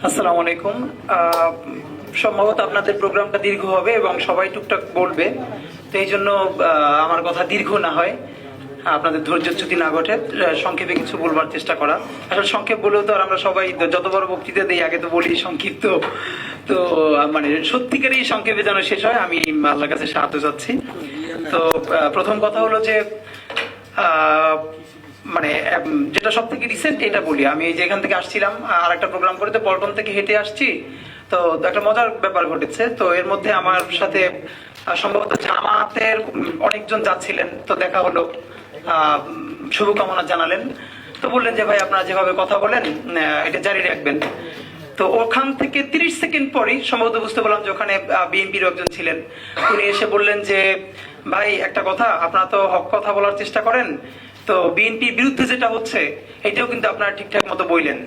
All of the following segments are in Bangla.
আসসালামু আলাইকুম। সম্ভবত আপনাদের প্রোগ্রামটা দীর্ঘ হবে এবং সবাই টুকটাক বলবে, তো এই জন্য আমার কথা দীর্ঘ না হয়, আপনাদের ধৈর্যচ্যুতি না ঘটে, সংক্ষেপে কিছু বলবার চেষ্টা করা। আসলে সংক্ষেপ বলেও তো আর আমরা সবাই যত বড় বক্তৃতা দিই আগে তো বলি সংক্ষিপ্ত, তো মানে সত্যিকারই সংক্ষেপে যেন শেষ হয়, আমি আল্লাহর কাছে সাহায্য চাচ্ছি। তো প্রথম কথা হলো যে মানে যেটা সব থেকে রিসেন্ট এটা বলি, আমি এই যে এখান থেকে আসছিলাম আর একটা প্রোগ্রাম করে, তো পল্টন থেকে হেঁটে আসছি, তো একটা মজার ব্যাপার ঘটেছে। তো এর মধ্যে আমার সাথে সম্ভবত জামাতের অনেকজন যাচ্ছিলেন, তো দেখা হলো, শুভকামনা জানালেন, তো বললেন যে ভাই আপনারা যেভাবে কথা বলেন এটা জারি রাখবেন। তো ওখান থেকে 30 সেকেন্ড পরই সম্ভবত বুঝতে পারলাম যে ওখানে বিএনপির একজন ছিলেন, উনি এসে বললেন যে ভাই একটা কথা, আপনারা তো হক কথা বলার চেষ্টা করেন, তো বিএনপির বিরুদ্ধে যেটা হচ্ছে এটাও কিন্তু আপনারা ঠিকঠাক মতো বললেন।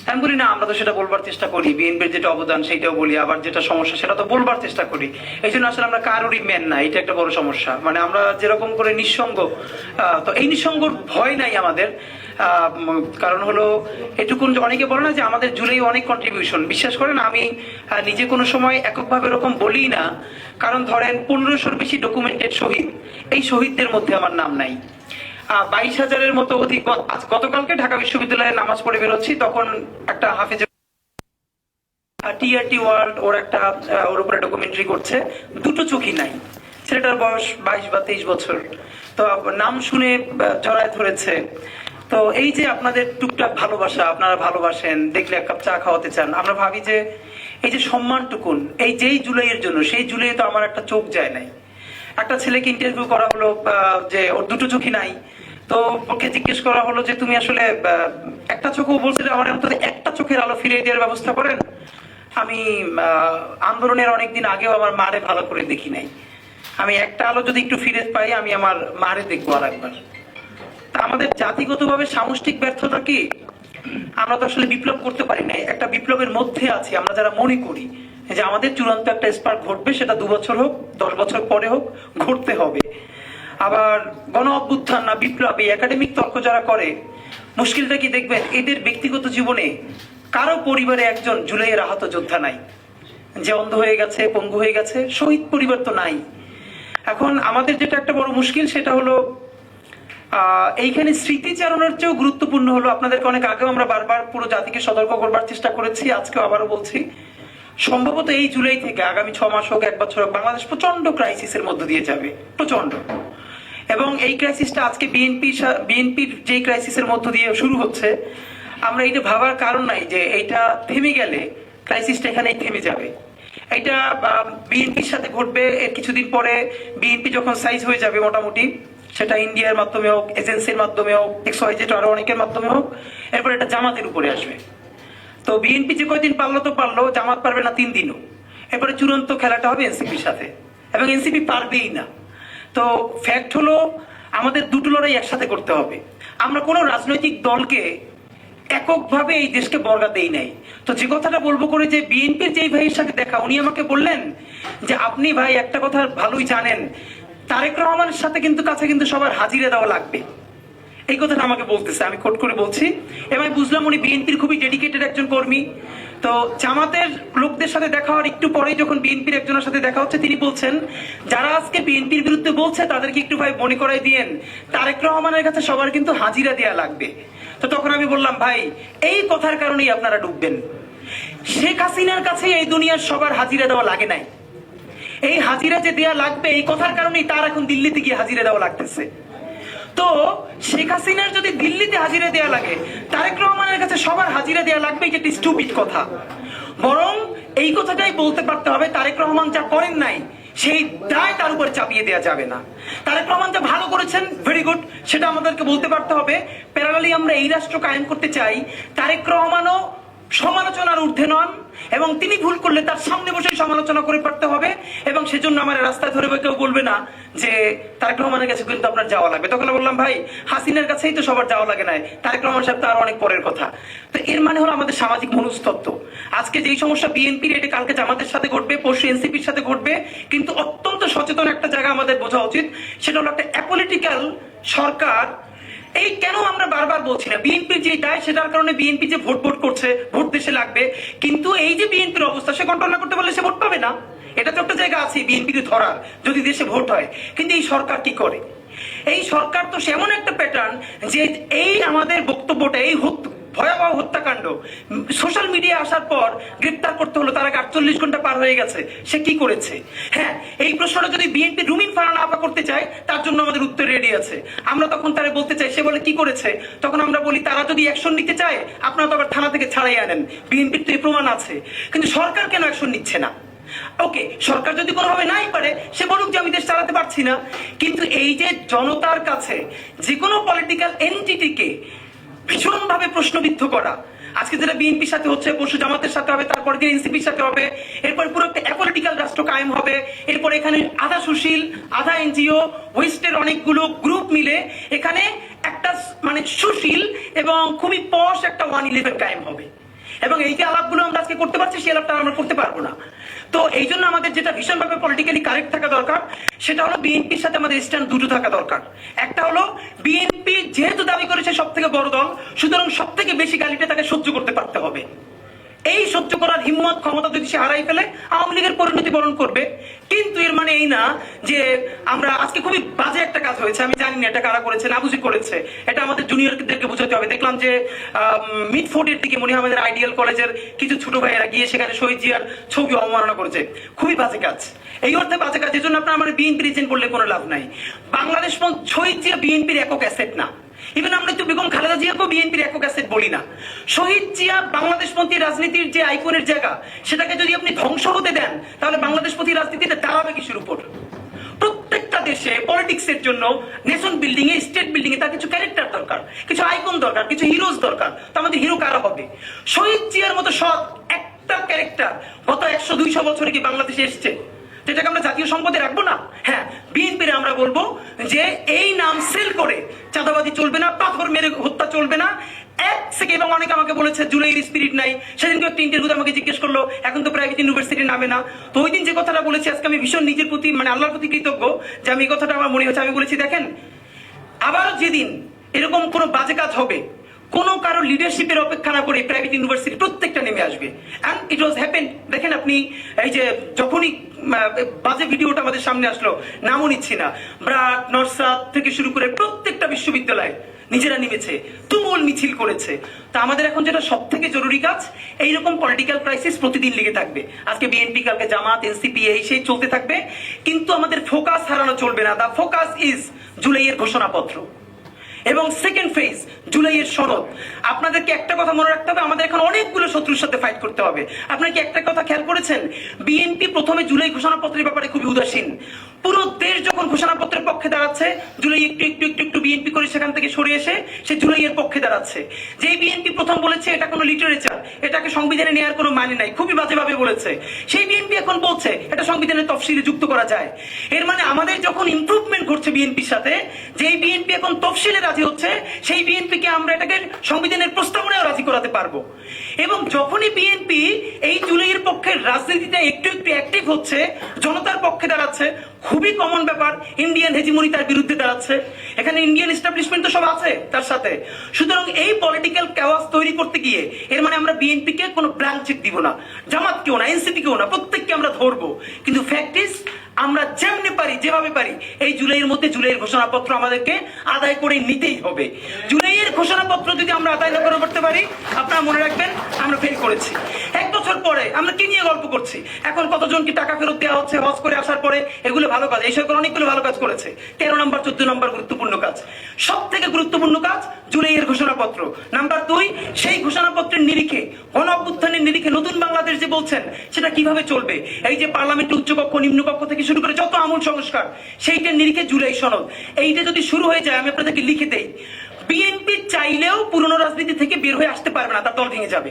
আমি বলি না, আমরা তো সেটা বলবার চেষ্টা করি, বিএনপির যেটা অবদান সেটাও বলি, আবার যেটা সমস্যা সেটা তো বলবার চেষ্টা করি। এই জন্য আসলে আমরা কারোরই মেন না, এটা একটা বড় সমস্যা। মানে আমরা যেরকম করে নিঃসঙ্গ, তো এই নিঃসঙ্গর ভয় নাই আমাদের। কারণ হলো এটুকুন, অনেকে বলে না যে আমাদের জুলাই অনেক কন্ট্রিবিউশন, বিশ্বাস করেন আমি নিজে কোনো সময় এককভাবে এরকম বলি না, কারণ ধরেন 1500-র বেশি ডকুমেন্টেড শহীদ, এই শহীদদের মধ্যে আমার নাম নাই। 22,000-এর মতো অধিক। গতকালকে ঢাকা বিশ্ববিদ্যালয়ে নামাজ পড়ে বেরোচ্ছি, তখন একটা হাফেজ টিআরটি ওয়ার্ল্ড ওর একটা ওর উপরে ডকুমেন্টারি করছে, দুটো চোখই নাই, ছেলেটার বয়স 22 বা 23 বছর, তো নাম শুনে জড়ায় ধরেছে। তো এই যে আপনাদের টুকটাক ভালোবাসা, আপনারা ভালোবাসেন, দেখলে এক কাপ চা খাওয়াতে চান, আমরা ভাবি যে এই যে সম্মানটুকুন এই যেই জুলাইয়ের জন্য, সেই জুলাই তো আমার একটা চোখ যায় নাই। একটা ছেলেকে ইন্টারভিউ করা হলো যে ওর দুটো চোখই নাই, তো ওকে জিজ্ঞেস করা হলো যে তুমি আসলে একটা চোখও, বলছে যে আমার অন্তত একটা চোখের আলো ফিরিয়ে দেওয়ার ব্যবস্থা করেন। আমি আন্দোলনের অনেকদিন আগেও আমার মারে ভালো করে দেখি নাই, আমি একটা আলো যদি একটু ফিরে পাই আমি আমার মারে দেখবো আর একবার। তা আমাদের জাতিগতভাবে সামষ্টিক ব্যর্থতা কি? আমরা তো আসলে বিপ্লব করতে পারি না, একটা বিপ্লবের মধ্যে আছি আমরা যারা মনে করি যে আমাদের চূড়ান্ত একটা স্পার্ক ঘটবে, সেটা 2 বছর হোক 10 বছর পরে হোক, ঘটতে হবে। আবার গণ অভ্যুত্থান না বিপ্লব, এই একাডেমিক তর্ক যারা করে, মুশকিলটা কি দেখবেন এদের ব্যক্তিগত জীবনে কারো পরিবারে একজন জুলাইয়ের আহত যোদ্ধা নাই, যে অন্ধ হয়ে গেছে, পঙ্গু হয়ে গেছে, শহীদ পরিবার তো নাই। এখন আমাদের যেটা একটা বড় মুশকিল সেটা হলো এইখানে স্মৃতিচারণের চেয়েও গুরুত্বপূর্ণ হলো, আপনাদেরকে অনেক আগেও আমরা বারবার পুরো জাতিকে সতর্ক করবার চেষ্টা করেছি, আজকেও আবারও বলছি, সম্ভবত এই জুলাই থেকে আগামী 6 মাস হোক 1 বছর হোক, বাংলাদেশ প্রচন্ড ক্রাইসিসের মধ্য দিয়ে যাবে, প্রচন্ড। এবং এই ক্রাইসিসটা আজকে বিএনপির যে ক্রাইসিসের মধ্য দিয়ে শুরু হচ্ছে, আমরা এইটা ভাবার কারণ নাই যে এইটা থেমে গেলে ক্রাইসিসটা এখানেই থেমে যাবে। এটা বিএনপির সাথে ঘটবে, এর কিছুদিন পরে বিএনপি যখন সাইজ হয়ে যাবে মোটামুটি, সেটা ইন্ডিয়ার মাধ্যমে হোক, এজেন্সির মাধ্যমে হোক, XYZ আরো অনেকের মাধ্যমে হোক, এরপর এটা জামাতের উপরে আসবে। তো বিএনপি যে কয়দিন পারলো তো পারলো, জামাত পারবে না 3 দিনও। এরপরে চূড়ান্ত খেলাটা হবে এনসিপির সাথে, এবং এনসিপি পারবেই না। তো ফ্যাক্ট হলো আমাদের দুটো লড়াই একসাথে করতে হবে। আমরা কোনো রাজনৈতিক দলকে এককভাবে এই দেশকে বর্গা দেই নাই। তো যে কথাটা বলবো করে, যে বিএনপির যেই ভাইয়ের সাথে দেখা, উনি আমাকে বললেন যে আপনি ভাই একটা কথা ভালোই জানেন, তারেক রহমানের সাথে কিন্তু কাছে কিন্তু সবার হাজিরা দেওয়া লাগবে, এই কথাটা আমাকে বলতেছে, আমি কোট করে বলছি। এবং আমি বুঝলাম উনি বিএনপির খুবই ডেডিকেটেড একজন কর্মী। তো জামাতের লোকদের সাথে দেখা হওয়ার একটু পরেই যখন বিএনপির একজনের সাথে দেখা হচ্ছে, তিনি বলছেন যারা আজকে বিএনপির বিরুদ্ধে বলছে তাদেরকে একটু ভাই মনে করাই দিয়েন, তারেক রহমানের কাছে সবার কিন্তু হাজিরা দেওয়া লাগবে। তো তখন আমি বললাম ভাই এই কথার কারণেই আপনারা ডুববেন, শেখ হাসিনার কাছে এই দুনিয়ার সবার হাজিরা দেওয়া লাগে নাই, এই হাজিরা যে দেওয়া লাগবে এই কথার কারণেই তার এখন দিল্লিতে গিয়ে হাজিরা দেওয়া লাগতেছে। তো শেখ হাসিনার যদি দিল্লিতে হাজিরা দেওয়া লাগে, তারেক রহমানের কাছে সবার হাজিরা দেওয়া লাগবে, এটা একটি স্টুপিড কথা। বরং এই কথাটাই বলতে পারতে হবে, তারেক রহমান যা করেন নাই সেই দায় তার উপরে চাপিয়ে দেওয়া যাবে না। তারেক রহমান যা ভালো করেছেন, ভেরি গুড, সেটা আমাদেরকে বলতে পারতে হবে। প্যারালালি আমরা এই রাষ্ট্র কায়েম করতে চাই, তারেক রহমানও সমালোচনার ঊর্ধ্বে নন, এবং তিনি ভুল করলে তার সামনে বসে সমালোচনা করে পারতে হবে। এবং সেজন্য আমার রাস্তায় ধরে কেউ বলবে না যে তারেক রহমানের কাছে কিন্তু আপনার যাওয়া লাগবে। তখন বললাম ভাই হাসিনার কাছেই তো সবার যাওয়া লাগে নাই, তারেক রহমান সাহেব তো আরো অনেক পরের কথা। তো এর মানে হলো আমাদের সামাজিক মনস্তত্ত্ব। আজকে যেই সমস্যা বিএনপির, এটা কালকে জামাতের সাথে ঘটবে, পরশু এনসিপির সাথে ঘটবে, কিন্তু অত্যন্ত সচেতন একটা জায়গা আমাদের বোঝা উচিত, সেটা হলো একটা অ্যাপলিটিক্যাল সরকার এই কেন আমরা বারবার বলছি না, বিএনপির যে দায় সেটার কারণে বিএনপি যে ভোট করছে, ভোট দেশে লাগবে, কিন্তু এই যে বিএনপির অবস্থা সে কন্ট্রোল না করতে পারলে সে ভোট পাবে না। এটা তো একটা জায়গা আছে বিএনপিকে ধরার, যদি দেশে ভোট হয়। কিন্তু এই সরকার কি করে? এই সরকার তো এমন একটা প্যাটার্ন যে এই আমাদের বক্তব্যটা, এই ভয়াবহ হত্যাকাণ্ড সোশ্যাল মিডিয়া আসার পর গ্রেপ্তার করতে হলো, তার আগে 48 ঘন্টা পার হয়ে গেছে, সে কি করেছে? হ্যাঁ, এই প্রশ্নটা যদি বিএনপি রুমিন ফারহানা আপা করতে চায়, তার জন্য আমাদের উত্তর রেডি আছে। আমরা তখন তারা বলতে চাই, সে বলে কি করেছে, তখন আমরা বলি তারা যদি অ্যাকশন নিতে চায় আপনারা তো আবার থানা থেকে ছাড়াই আনেন, বিএনপির তো এই প্রমাণ আছে। কিন্তু সরকার কেন অ্যাকশন নিচ্ছে না? ওকে, সরকার যদি কোনোভাবে নাই পারে সে বলুক যে আমি দেশ চালাতে পারছি না। কিন্তু এই যে জনতার কাছে যে কোনো পলিটিক্যাল এন্টিটিকে ভীষণভাবে প্রশ্নবিদ্ধ করা, আজকে যেটা বিএনপির সাথে হচ্ছে, পরশু জামাতের সাথে হবে, তারপর দিন এনসিপির সাথে হবে, এরপর পুরো একটা অ্যাপলিটিক্যাল রাষ্ট্র কায়েম হবে। এরপর এখানে আধা সুশীল, আধা এনজিও, ওয়েস্টের অনেকগুলো গ্রুপ মিলে এখানে একটা মানে সুশীল এবং খুবই পশ একটা 111 কায়েম হবে। এবং এই যে আলাপগুলো আমরা আজকে করতে পারছি, সেই আলাপটা আমরা করতে পারবো না। তো এই জন্য আমাদের যেটা ভীষণভাবে পলিটিক্যালি কারেক্ট থাকা দরকার, সেটা হলো বিএনপির সাথে আমাদের স্ট্যান্ড দুটো থাকা দরকার। একটা হলো বিএনপি যেহেতু দাবি করেছে সব থেকে বড় দল, সুতরাং সব থেকে বেশি গালিটা তাকে সহ্য করতে পারতে হবে। এই সহ্য করার হিম্মত ক্ষমতা যদি সে হারাই ফেলে, আওয়ামী লীগের পরিণতি বরণ করবে। কিন্তু এর মানে এই না যে আমরা আজকে খুবই বাজে একটা কাজ হয়েছে, আমি জানি না এটা কারা করেছে, না বুঝি করেছে, এটা আমাদের জুনিয়রদেরকে বোঝাতে হবে। দেখলাম যে মিডফোর্ডের দিকে মনে হয় আমাদের আইডিয়াল কলেজের কিছু ছোট ভাইয়েরা গিয়ে সেখানে শহীদ জিয়ার ছবি অবমাননা করেছে। খুবই বাজে কাজ, এই অর্থে বাজে কাজ। এই জন্য আপনার আমার বিএনপি রিজেন্ট করলে কোনো লাভ নাই। বাংলাদেশ শহীদ জিয়া বিএনপির একক অ্যাসেট না। ইভেন আমরা তো বেগম খালেদা জিয়াকেও বিএনপির একক অ্যাসেট বলি না। শহীদ জিয়া বাংলাদেশপন্থী রাজনীতির যে আইকনের জায়গা, সেটাকে যদি আপনি ধ্বংস হতে দেন, তাহলে বাংলাদেশপন্থী রাজনীতিতে দাঁড়াবে কিসের উপর? প্রত্যেকটা দেশে পলিটিক্সের জন্য, নেশন বিল্ডিং এ, স্টেট বিল্ডিং এ তার কিছু ক্যারেক্টার দরকার, কিছু আইকন দরকার, কিছু হিরোজ দরকার। তো আমাদের হিরো কারা হবে? শহীদ জিয়ার মতো সৎ একটা ক্যারেক্টার গত 100-200 বছরে কি বাংলাদেশে এসছে? যেটাকে আমরা জাতীয় সম্পদে রাখবো না? হ্যাঁ, বিএনপির আমরা বলবো যে এই নাম সেল করে চাঁদাবাজি চলবে না, পাথর মেরে হত্যা চলবে না। এক সেকেন্ড, এবং অনেকে আমাকে বলেছে জুলাইয়ের স্পিরিট নাই। সেদিনকে একটা ইন্টারভিউতে আমাকে জিজ্ঞেস করলো এখন তো প্রাইভেট ইউনিভার্সিটির নামে না। তো ওই দিন যে কথাটা বলেছি, আজকে আমি ভীষণ নিজের প্রতি মানে আল্লাহর প্রতি কৃতজ্ঞ যে আমি এই কথাটা আমার মনে হচ্ছে। আমি বলেছি দেখেন, আবার যেদিন এরকম কোনো বাজে কাজ হবে, কোনো কারো লিডারশিপের অপেক্ষা না করে প্রাইভেট ইউনিভার্সিটি প্রত্যেকটা নেমে আসবে। And it was happen. দেখেন আপনি, এই যে যখনই বাজে ভিডিওটা আমাদের সামনে আসলো, নামও নিচ্ছি না, ব্রাক, নরসাদ থেকে শুরু করে প্রত্যেকটা বিশ্ববিদ্যালয় নিজেরা নেমেছে, তুমুল মিছিল করেছে। তা আমাদের এখন যেটা সব থেকে জরুরি কাজ, এইরকম পলিটিক্যাল ক্রাইসিস প্রতিদিন লেগে থাকবে। আজকে বিএনপি, কালকে জামাত, এনসিপি, এই সেই চলতে থাকবে, কিন্তু আমাদের ফোকাস হারানো চলবে না। দা ফোকাস ইজ জুলাইয়ের ঘোষণাপত্র এবং সেকেন্ড ফেজ জুলাইয়ের সনদ। আপনাদেরকে একটা কথা মনে রাখতে হবে, আমাদের এখন অনেকগুলো শত্রুর সাথে ফাইট করতে হবে। আপনারা কি একটা কথা খেয়াল করেছেন? বিএনপি প্রথমে জুলাই ঘোষণাপত্রের ব্যাপারে খুবই উদাসীন। পুরো দেশ যখন ঘোষণাপত্রের পক্ষে দাঁড়াচ্ছে, জুলাই একটু একটু একটু একটু বিএনপি করে সেখান থেকে সরে এসে সে জুলাইয়ের পক্ষে দাঁড়াচ্ছে। যেই বিএনপি প্রথম বলেছে এটা কোনো লিটারেচার, এটাকে সংবিধানে নেওয়ার কোনো মানে নাই, খুবই বাজেভাবে বলেছে, সেই বিএনপি এখন বলছে এটা সংবিধানের তফসিলে যুক্ত করা যায়। এর মানে আমাদের যখন ইমপ্রুভমেন্ট ঘটছে বিএনপির সাথে, যেই বিএনপি এখন তফসিলে রাজি হচ্ছে, সেই বিএনপিকে আমরা এটাকে সংবিধানের প্রস্তাবনায় রাজি করাতে পারবো। এবং যখনই বিএনপি এই জুলাইয়ের পক্ষে রাজনীতিটা একটু একটু অ্যাক্টিভ হচ্ছে, জনতার পক্ষে দাঁড়াচ্ছে, খুবই কমন ব্যাপার, ইন্ডিয়ান হেজিমনি তার বিরুদ্ধে দাঁড়াচ্ছে, এখানে ইন্ডিয়ান এস্টাবলিশমেন্ট তো সব আছে তার সাথে। সুতরাং এই পলিটিক্যাল ক্যাওয়াস তৈরি করতে গিয়ে এর মানে আমরা বিএনপিকে কোনো ব্ল্যাঙ্ক চেক দিব না, জামাতকেও না, এনসিপিকেও না, প্রত্যেককে আমরা ধরবো। কিন্তু ফ্যাক্ট ইজ আমরা যেমনি পারি, যেভাবে পারি, এই জুলাইয়ের মধ্যে জুলাইয়ের ঘোষণাপত্র আমাদেরকে আদায় করে নিতেই হবে। জুলাইয়ের ঘোষণাপত্র যদি আমরা আদায় না করতে পারি, আপনারা মনে রাখবেন আমরা ফেল করেছি। 1 বছর পরে আমরা কি নিয়ে গল্প করছি? এখন কতজন কি টাকা ফেরত দেওয়া হচ্ছে হজ করে আসার পরে, এগুলো ভালো কাজ। এই সরকার অনেকগুলো ভালো কাজ করেছে, 13 নম্বর 14 নম্বর গুরুত্বপূর্ণ কাজ। সব থেকে গুরুত্বপূর্ণ কাজ জুলাইয়ের ঘোষণাপত্র। নাম্বার 2, সেই ঘোষণাপত্রের নিরিখে, গণ অভ্যুত্থানের নিরিখে নতুন বাংলাদেশ যে বলছেন, সেটা কিভাবে চলবে? এই যে পার্লামেন্টের উচ্চকক্ষ, নিম্নকক্ষ থেকে শুরু করে যত আমূল সংস্কার, সেইটার নিরিখে জুলাই সনদ। এইটা যদি শুরু হয়ে যায়, আমি আপনাদেরকে লিখে দেই, বিএনপি চাইলেও পুরনো রাজনীতি থেকে বের হয়ে আসতে পারবে না, তার দল ভেঙে যাবে,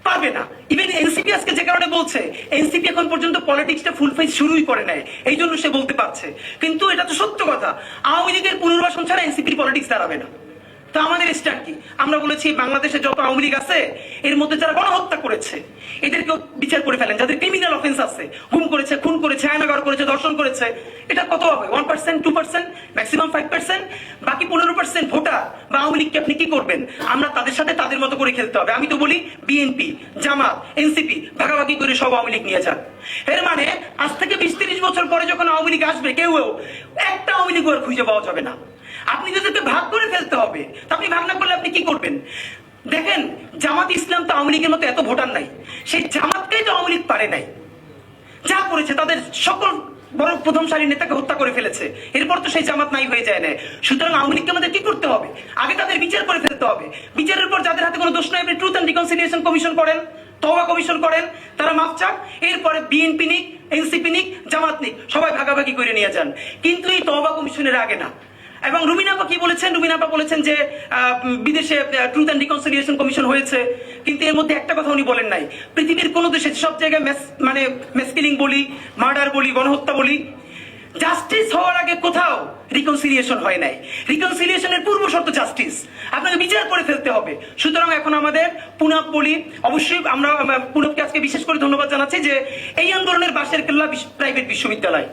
পারবে না। ইভেন এনসিপি আজকে যে কারণে বলছে, এনসিপি এখন পর্যন্ত পলিটিক্সটা ফুল ফেজ শুরুই করে নাই, এই জন্য সে বলতে পারছে। কিন্তু এটা তো সত্য কথা, আওয়ামী লীগের পুনর্বাসন ছাড়া এনসিপির পলিটিক্স দাঁড়াবে না। তো আমাদের স্ট্যান্ড কি? আমরা বলেছি বাংলাদেশে যত আওয়ামী লীগ আছে, এর মধ্যে যারা গণহত্যা করেছে এদেরকেও বিচার করে ফেলেন, যাদের ক্রিমিনাল অফেন্স আছে, গুম করেছে, খুন করেছে, আয়নাঘর করেছে, ধর্ষণ করেছে, এটা কত হবে? 1%, 2%, ম্যাক্সিমাম 5%। বাকি 15% ভোটার বা আওয়ামী লীগকে আপনি কি করবেন? আমরা তাদের সাথে তাদের মতো করে খেলতে হবে। আমি তো বলি বিএনপি, জামাত, এনসিপি ভাগাভাগি করে সব আওয়ামী লীগ নিয়ে যান। এর মানে আজ থেকে 20-30 বছর পরে যখন আওয়ামী লীগ আসবে, কেউ একটা আওয়ামী লীগ আর খুঁজে পাওয়া যাবে না। আপনি যাদেরকে ভাগ করে ফেলতে হবে। আপনি ভাগ না করলে আপনি কি করবেন? দেখেন, জামাত ইসলাম তো আওয়ামী লীগের মতো এত ভোটার নাই, সেই জামাতকেই তো আওয়ামী লীগ পারে নাই। যা করেছে তাদের সকল বড় প্রথম সারির নেতাকে হত্যা করে ফেলেছে, এরপর তো সেই জামাত নাই হয়ে যায় না। সুতরাং আওয়ামী লীগকে আমাদের কি করতে হবে? আগে তাদের বিচার করে ফেলতে হবে। বিচারের পর যাদের হাতে কোনো দোষ নাই, আপনি ট্রুথ অ্যান্ড রিকনসিলিয়েশন কমিশন করেন, তওবা কমিশন করেন, তারা মাফ চাক। এরপরে বিএনপি নিক, এনসিপি নিক, জামাত নিক, সবাই ভাগাভাগি করে নিয়ে যান। কিন্তু এই তওবা কমিশনের আগে না। এবং রুমিন আপা কি বলেছেন? রুমিন আপা বলেছেন যে বিদেশে ট্রুথ অ্যান্ড রিকনসিলিয়েশন কমিশন হয়েছে, কিন্তু এর মধ্যে একটা কথা উনি বলেন নাই, পৃথিবীর কোন দেশে সব জায়গায় মেসকিলিং বলি, মার্ডার বলি, গণহত্যা বলি, জাস্টিস হওয়ার আগে কোথাও রিকনসিলিয়েশন হয় নাই। রিকনসিলিয়েশনের পূর্ব শর্ত জাস্টিস, আপনাকে বিচার করে ফেলতে হবে। সুতরাং এখন আমাদের পুনাব বলি, অবশ্যই আমরা পুনাবকে আজকে বিশেষ করে ধন্যবাদ জানাচ্ছি যে এই আন্দোলনের বাঁশের কেল্লা প্রাইভেট বিশ্ববিদ্যালয়,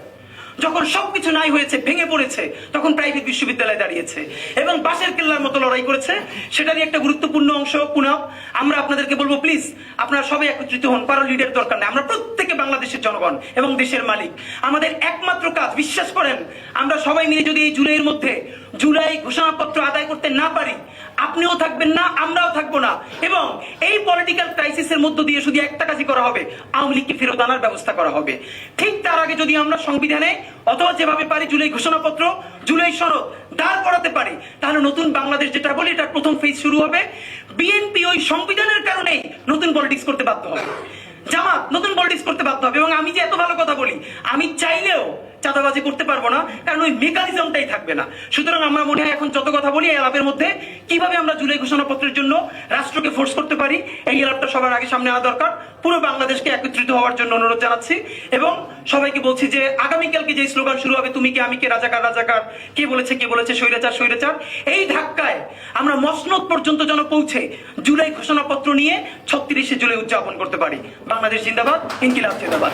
যখন সবকিছু নাই হয়েছে, ভেঙে পড়েছে, তখন প্রাইভেট বিশ্ববিদ্যালয় দাঁড়িয়েছে এবং বাঁশের কেল্লার মতো লড়াই করেছে। সেটারই একটা গুরুত্বপূর্ণ অংশ পুনাব। আমরা আপনাদেরকে বলবো, প্লিজ আপনারা সবাই একত্রিত হন, কারো লিডের দরকার নেই। আমরা প্রত্যেকে বাংলাদেশের জনগণ এবং দেশের মালিক। আমাদের একমাত্র কাজ, বিশ্বাস করেন, আমরা সবাই মিলে যদি এই জুলাইয়ের মধ্যে জুলাই ঘোষণাপত্র আদায় করতে না পারি, আপনিও থাকবেন না, আমরাও থাকবো না। এবং এই পলিটিক্যাল ক্রাইসিসের মধ্য দিয়ে শুধু একটা কাজই করা হবে, আওয়ামী লীগকে ফেরত আনার ব্যবস্থা করা হবে। ঠিক তার আগে যদি আমরা সংবিধানে অথবা যেভাবে পারি জুলাই ঘোষণাপত্র, জুলাই সনদ দাঁড় করাতে পারি, তাহলে নতুন বাংলাদেশ যেটা বলি, এটার প্রথম ফেজ শুরু হবে। বিএনপি ওই সংবিধানের কারণেই নতুন পলিটিক্স করতে বাধ্য হবে, জামাত নতুন পলিটিক্স করতে বাধ্য হবে। এবং আমি যে এত ভালো কথা বলি, আমি চাইলেও চাঁদাবাজি করতে পারবো না, কারণ ওই মেকানিজমটাই থাকবে না। সুতরাং আমরা মনে হয় এখন যত কথা বলি, এই আলাপের মধ্যে কিভাবে আমরা জুলাই ঘোষণাপত্রের জন্য রাষ্ট্রকে ফোর্স করতে পারি, এই আলাপটা সবার আগে সামনে আনা দরকার। পুরো বাংলাদেশকে একত্রিত হওয়ার জন্য অনুরোধ জানাচ্ছি এবং সবাইকে বলছি যে আগামীকালকে যে স্লোগান শুরু হবে, তুমি কে আমি কে, রাজাকার রাজাকার, কে বলেছে স্বৈরাচার স্বৈরাচার, এই ধাক্কায় আমরা মসনদ পর্যন্ত যেন পৌঁছে জুলাই ঘোষণাপত্র নিয়ে 36শে জুলাই উদযাপন করতে পারি। বাংলাদেশ জিন্দাবাদ, ইনকিলাব জিন্দাবাদ।